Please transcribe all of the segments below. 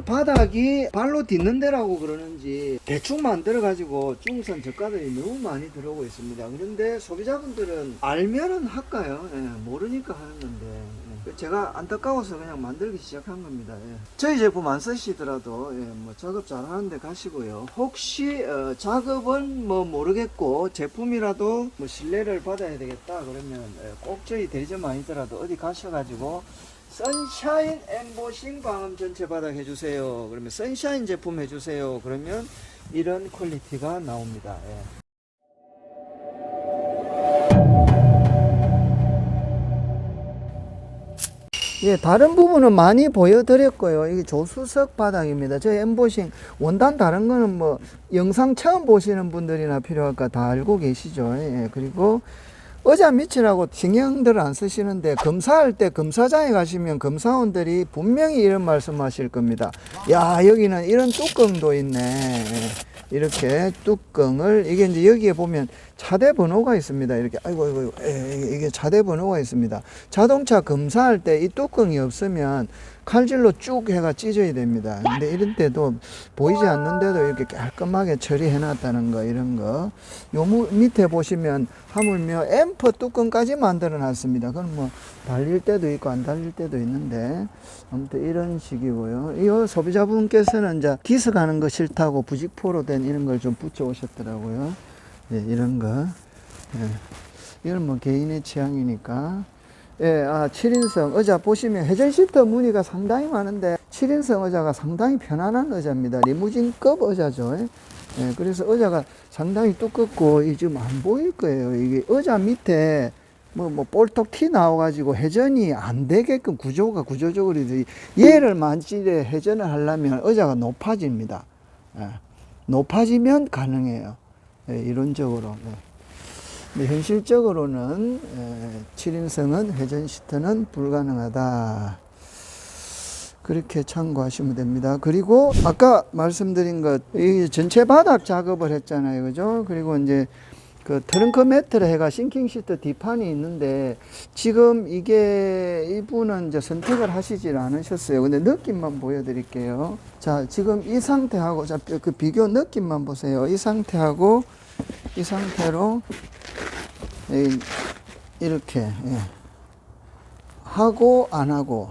바닥이 발로 딛는 데라고 그러는지 대충 만들어 가지고 중국산 저가들이 너무 많이 들어오고 있습니다. 그런데 소비자분들은 알면은 할까요? 모르니까 하는 건데, 제가 안타까워서 그냥 만들기 시작한 겁니다. 저희 제품 안 쓰시더라도 뭐 작업 잘 하는데 가시고요. 혹시 작업은 뭐 모르겠고 제품이라도 뭐 신뢰를 받아야 되겠다 그러면 꼭 저희 대리점 아니더라도 어디 가셔가지고 선샤인 엠보싱 방음 전체 바닥 해주세요. 그러면 선샤인 제품 해주세요. 그러면 이런 퀄리티가 나옵니다. 다른 부분은 많이 보여드렸고요. 이게 조수석 바닥입니다. 저희 엠보싱 원단 다른 거는 뭐 영상 처음 보시는 분들이나 필요할까 다 알고 계시죠. 그리고 의자 밑이라고 신경들을 안 쓰시는데 검사할 때 검사장에 가시면 검사원들이 분명히 이런 말씀 하실 겁니다. 야, 여기는 이런 뚜껑도 있네. 이렇게 뚜껑을, 이게 이제 여기에 보면 차대 번호가 있습니다. 이렇게, 아이고, 이게 차대 번호가 있습니다. 자동차 검사할 때 이 뚜껑이 없으면 칼질로 쭉 해가 찢어야 됩니다. 근데 이런 때도 보이지 않는데도 이렇게 깔끔하게 처리해 놨다는 거, 이런 거. 요 밑에 보시면 하물며 앰프 뚜껑까지 만들어 놨습니다. 그건 뭐 달릴 때도 있고 안 달릴 때도 있는데, 아무튼 이런 식이고요. 이 소비자분께서는 이제 기스 가는 거 싫다고 부직포로 된 이런 걸 좀 붙여 오셨더라고요. 이런 거. 이건 뭐 개인의 취향이니까. 7인승 의자 보시면 회전 시트 무늬가 상당히 많은데 7인승 의자가 상당히 편안한 의자입니다. 리무진급 의자죠. 그래서 의자가 상당히 두껍고, 이 지금 안 보일 거예요. 이게 의자 밑에 뭐 볼톡 티 나와가지고 회전이 안 되게끔 구조적으로 얘를 만지게 회전을 하려면 의자가 높아집니다. 높아지면 가능해요. 이론적으로. 현실적으로는 7인승은 회전 시트는 불가능하다. 그렇게 참고하시면 됩니다. 그리고 아까 말씀드린 것, 이 전체 바닥 작업을 했잖아요. 그죠? 그리고 이제 그 트렁크 매트를 해가 싱킹 시트 뒷판이 있는데, 지금 이게 이분은 이제 선택을 하시질 않으셨어요. 근데 느낌만 보여드릴게요. 자, 지금 이 상태하고, 자, 그 비교 느낌만 보세요. 이 상태하고 이 상태로 이렇게 하고 안 하고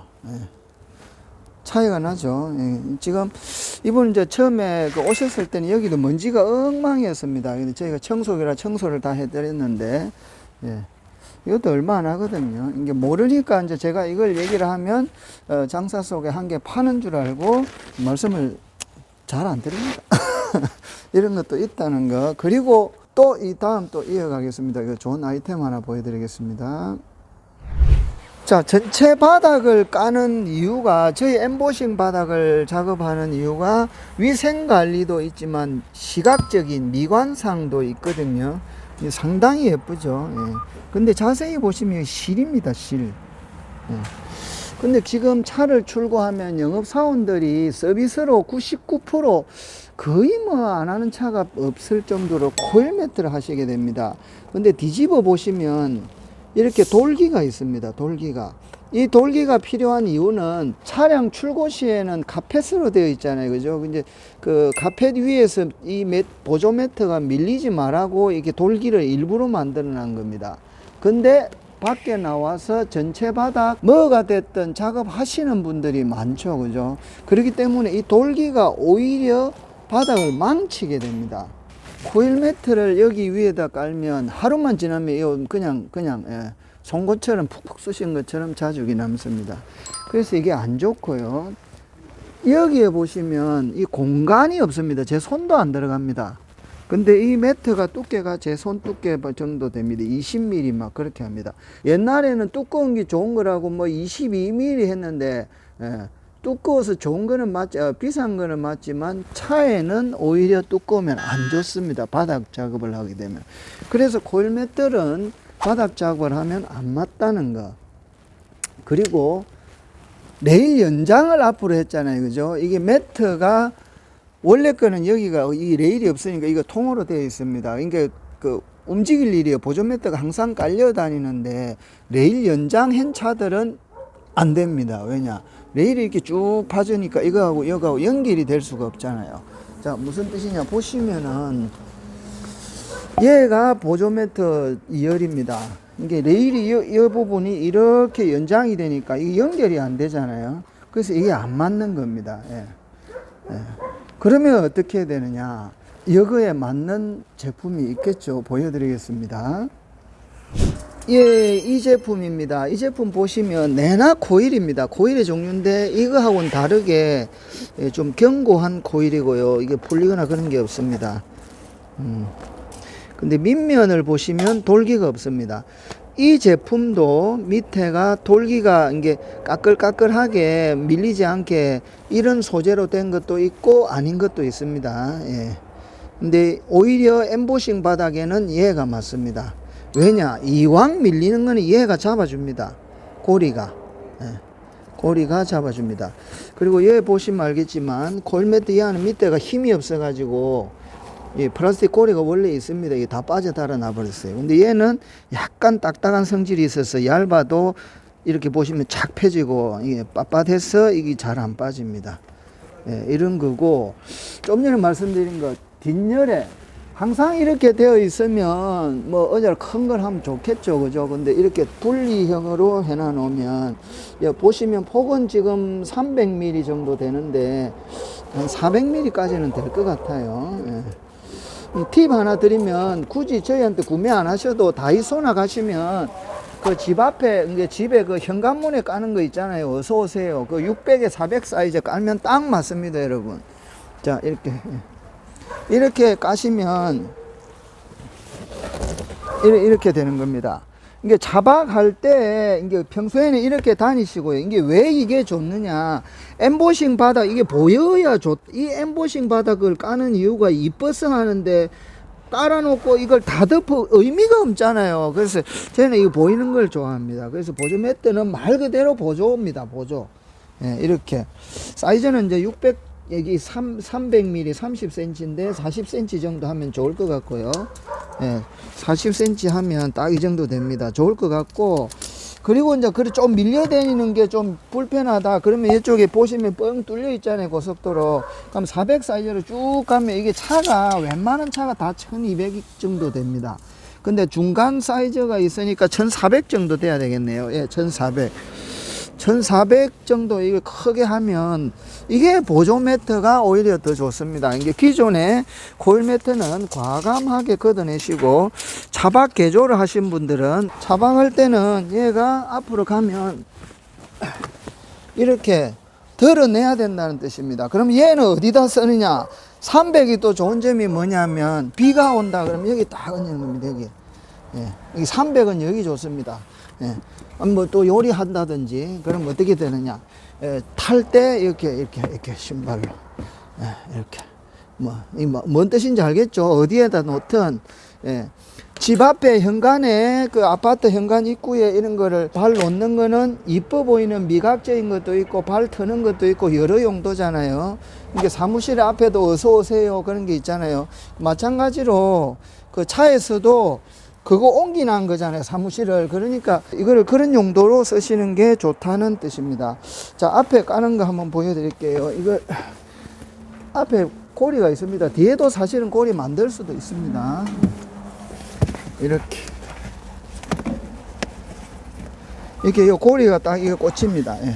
차이가 나죠. 지금 이분 이제 처음에 오셨을 때는 여기도 먼지가 엉망이었습니다. 근데 저희가 청소기라 청소를 다 해드렸는데, 이것도 얼마 안 하거든요. 이게 모르니까 이제 제가 이걸 얘기를 하면 장사 속에 한 개 파는 줄 알고 말씀을 잘 안 드립니다. 이런 것도 있다는 거. 그리고 또 이 다음 또 이어가겠습니다. 이거 좋은 아이템 하나 보여드리겠습니다. 자, 전체 바닥을 까는 이유가, 저희 엠보싱 바닥을 작업하는 이유가 위생관리도 있지만 시각적인 미관상도 있거든요. 상당히 예쁘죠. 근데 자세히 보시면 실입니다, 실. 근데 지금 차를 출고하면 영업사원들이 서비스로 99% 거의 뭐 안 하는 차가 없을 정도로 코일 매트를 하시게 됩니다. 근데 뒤집어 보시면 이렇게 돌기가 있습니다. 돌기가. 이 돌기가 필요한 이유는 차량 출고 시에는 카펫으로 되어 있잖아요. 그죠? 근데 그 카펫 위에서 이 보조 매트가 밀리지 말라고 이렇게 돌기를 일부러 만들어 놓은 겁니다. 근데 밖에 나와서 전체 바닥 뭐가 됐든 작업하시는 분들이 많죠. 그죠? 그렇기 때문에 이 돌기가 오히려 바닥을 망치게 됩니다. 코일 매트를 여기 위에다 깔면 하루만 지나면 이거 그냥 송곳처럼 푹푹 쑤신 것처럼 자죽이 남습니다. 그래서 이게 안 좋고요. 여기에 보시면 이 공간이 없습니다. 제 손도 안 들어갑니다. 근데 이 매트가 두께가 제 손 두께 정도 됩니다. 20mm 막 그렇게 합니다. 옛날에는 두꺼운 게 좋은 거라고 뭐 22mm 했는데, 두꺼워서 좋은 거는 비싼 거는 맞지만 차에는 오히려 두꺼우면 안 좋습니다. 바닥 작업을 하게 되면. 그래서 코일 매트는 바닥 작업을 하면 안 맞다는 거. 그리고 레일 연장을 앞으로 했잖아요. 그죠? 이게 매트가 원래 거는 여기가 이 레일이 없으니까 이거 통으로 되어 있습니다. 그러니까 그 움직일 일이요. 보조 매트가 항상 깔려 다니는데 레일 연장한 차들은 안 됩니다. 왜냐? 레일이 이렇게 쭉 파지니까 이거하고 이거하고 연결이 될 수가 없잖아요. 자, 무슨 뜻이냐 보시면은 얘가 보조 매트 2열입니다. 이게 레일이 이 부분이 이렇게 연장이 되니까 이게 연결이 안 되잖아요. 그래서 이게 안 맞는 겁니다. 예. 예. 그러면 어떻게 해야 되느냐? 이거에 맞는 제품이 있겠죠. 보여드리겠습니다. 예, 이 제품입니다. 이 제품 보시면 내나 코일입니다. 코일의 종류인데 이거하고는 다르게 좀 견고한 코일이고요. 이게 풀리거나 그런 게 없습니다. 근데 밑면을 보시면 돌기가 없습니다. 이 제품도 밑에가 돌기가 이게 까끌까끌하게 밀리지 않게 이런 소재로 된 것도 있고 아닌 것도 있습니다. 예. 근데 오히려 엠보싱 바닥에는 얘가 맞습니다. 왜냐? 이왕 밀리는 거는 얘가 잡아줍니다. 고리가. 예. 고리가 잡아줍니다. 그리고 얘 보시면 알겠지만 코일매트 얘는 밑에가 힘이 없어가지고 예, 플라스틱 고리가 원래 있습니다. 이게 다 빠져 달아나 버렸어요. 근데 얘는 약간 딱딱한 성질이 있어서 얇아도 이렇게 보시면 착 펴지고 이게 빳빳해서 이게 잘 안 빠집니다. 예, 이런 거고 좀 전에 말씀드린 것 뒷열에 항상 이렇게 되어 있으면 뭐 어절 큰 걸 하면 좋겠죠, 그죠? 근데 이렇게 분리형으로 해놔 놓으면 보시면 폭은 지금 300mm 정도 되는데 한 400mm까지는 될 것 같아요. 예. 팁 하나 드리면 굳이 저희한테 구매 안 하셔도 다이소나 가시면 그 집 앞에 이제 집에 그 현관문에 까는 거 있잖아요. 어서 오세요. 그 600에 400 사이즈 깔면 딱 맞습니다, 여러분. 자, 이렇게 까시면 이렇게 되는 겁니다. 이게 자박할 때 이게 평소에는 이렇게 다니시고요. 이게 왜 이게 좋느냐? 엠보싱 바닥 이게 보여야 좋. 이 엠보싱 바닥을 까는 이유가 이뻐서 하는데 깔아놓고 이걸 다 덮어 의미가 없잖아요. 그래서 저는 이거 보이는 걸 좋아합니다. 그래서 보조 매트는 말 그대로 보조입니다. 보조. 예, 이렇게 사이즈는 이제 600 여기 300mm 30cm인데 40cm 정도 하면 좋을 것 같고요. 예, 40cm 하면 딱 이 정도 됩니다. 좋을 것 같고, 그리고 이제 그래 좀 밀려 다니는 게 좀 불편하다. 그러면 이쪽에 보시면 뻥 뚫려 있잖아요. 고속도로. 그럼 400 사이즈로 쭉 가면 이게 차가 웬만한 차가 다 1200 정도 됩니다. 근데 중간 사이즈가 있으니까 1400 정도 돼야 되겠네요. 예, 1400 정도 이게 크게 하면 이게 보조 매트가 오히려 더 좋습니다. 이게 기존의 코일 매트는 과감하게 걷어내시고 차박 개조를 하신 분들은 차박할 때는 얘가 앞으로 가면 이렇게 덜어내야 된다는 뜻입니다. 그럼 얘는 어디다 쓰느냐? 300이 또 좋은 점이 뭐냐면 비가 온다 그러면 여기 딱 얹는 겁니다. 여기. 예. 여기 300은 여기 좋습니다. 예. 뭐 또 요리한다든지 그럼 어떻게 되느냐? 예, 탈 때 이렇게 신발로 예, 이렇게 뭔 뜻인지 알겠죠? 어디에다 놓든 예. 집 앞에 현관에 그 아파트 현관 입구에 이런 거를 발 놓는 거는 이뻐 보이는 미각적인 것도 있고 발 트는 것도 있고 여러 용도잖아요. 이게 사무실 앞에도 어서 오세요 그런 게 있잖아요. 마찬가지로 그 차에서도 그거 옮기는 거잖아요, 사무실을. 그러니까 이거를 그런 용도로 쓰시는 게 좋다는 뜻입니다. 자, 앞에 까는 거 한번 보여드릴게요. 이거 앞에 고리가 있습니다. 뒤에도 사실은 고리 만들 수도 있습니다. 이렇게 요 고리가 딱 이거 꽂힙니다. 예,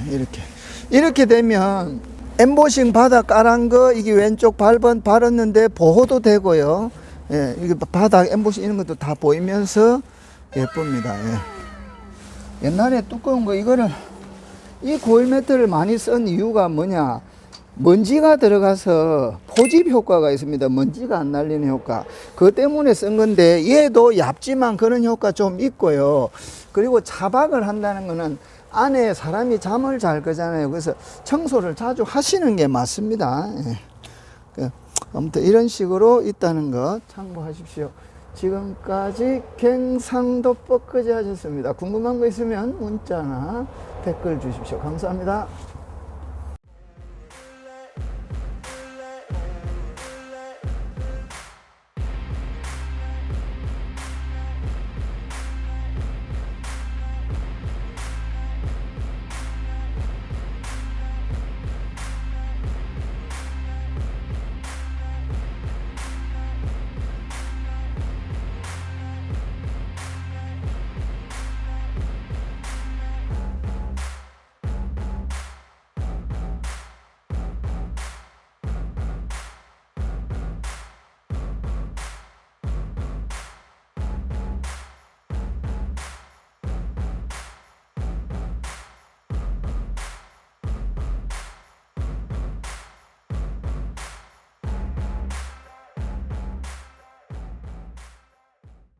이렇게 되면 엠보싱 바닥 깔은 거 이게 왼쪽 발랐는데 보호도 되고요. 예, 이게 바닥 엠보싱 이런 것도 다 보이면서 예쁩니다. 예. 옛날에 두꺼운 거 이거를 이 코일 매트를 많이 쓴 이유가 뭐냐? 먼지가 들어가서 포집 효과가 있습니다. 먼지가 안 날리는 효과. 그것 때문에 쓴 건데 얘도 얇지만 그런 효과 좀 있고요. 그리고 차박을 한다는 거는 안에 사람이 잠을 잘 거잖아요. 그래서 청소를 자주 하시는 게 맞습니다. 예. 아무튼 이런 식으로 있다는 것 참고하십시오. 지금까지 경상도 뻐꾸지 하셨습니다. 궁금한 거 있으면 문자나 댓글 주십시오. 감사합니다.